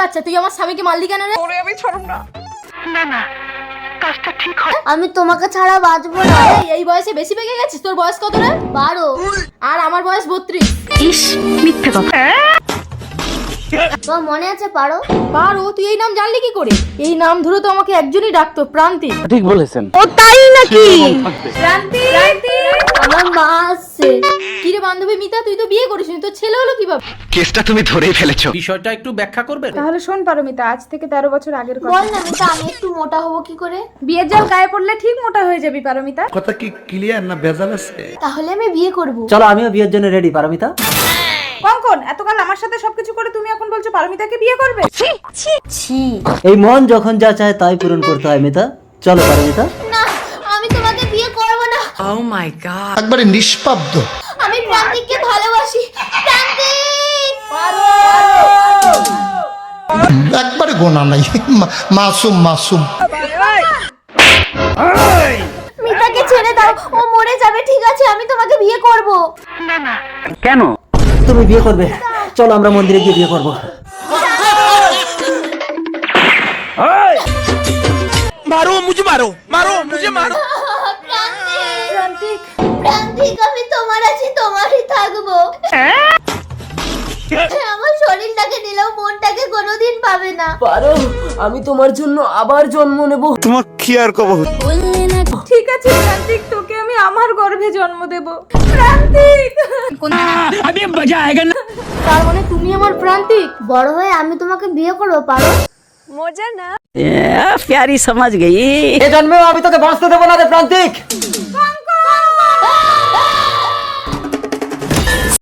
বাচ্চা, তুই আমার স্বামীকে মারলি কেন রে? ওরে আমি ছাড়ব না। না না, কাজটা ঠিক হয়। আমি তোমাকে ছাড়া বাঁচবো না। এই বয়সে বেশি পেকে গেছিস। তোর বয়স কত রে? 12। আর আমার বয়স 32। ইস, মিথ্যে কথা। তোমার মনে আছে পারো? পারো? তুই এই নাম জানলি কি করে? এই নাম ধরে তো আমাকে একজনই ডাকতো, প্রান্তিক। ঠিক বলেছেন। ও তাই নাকি? প্রান্তিক, আমার মা আসছে। কি রে বান্ধবী মিতা, তুই তো বিয়ে করিসনি, তোর ছেলে হলো কিভাবে? কেসটা তুমি ধরেই ফেলেছো। বিষয়টা একটু ব্যাখ্যা করবেন? তাহলে শোন পারমিতা, আজ থেকে 13 বছর আগের কথা। বল না মিতা, আমি একটু মোটা হবো কি করে? বিয়ের জল গায়ে পড়লে ঠিক মোটা হয়ে যাবি পারমিতা। কথা কি ক্লিয়ার না ভেজাল আছে? তাহলে আমি বিয়ে করব। চলো আমিও বিয়ের জন্য রেডি পারমিতা। কঙ্কন, এতকাল আমার সাথে সবকিছু করে তুমি এখন বলছো পারমিতাকে বিয়ে করবে? ছি। এই মন যখন যা চায় তাই পূরণ করতে হয় মিতা। চলো পারমিতা। না, আমি তোমাকে বিয়ে করব না। ও মাই গড। একবারে নিষ্পাব্দ, আমি প্রান্তিককে ভালোবাসি। প্রান্তিক! একবারে গোনা নাই, মাসুম মাসুম। মিতাকে ছেড়ে দাও, ও মরে যাবে। ঠিক আছে, আমি তোমাকে বিয়ে করব। কেন তুমি বিয়ে করবে? চলো আমরা মন্দিরে গিয়ে বিয়ে করবো। মারো মুঝে, মারো মারো মুঝে, মারো। প্রান্তিক, প্রান্তিক, আমি তোমার আছি, তোমারই থাকবো। আমার শরীরটাকে নিলেও মনটাকে কোনোদিন পাবে না। পারো, আমি তোমার জন্য আবার জন্ম নেব। তোমার কি আর কব? ঠিক আছে প্রান্তিক, তোকে আমি আমার গর্ভে জন্ম দেব। প্রান্তিক! তার মানে তুমি আমার প্রান্তিক? বড় হয়ে আমি তোমাকে বিয়ে করবো, পারো? প্যারি সমাজ গই। এ জন্মেও আমি তোকে বাঁচতে দেবো না রে প্রান্তিক।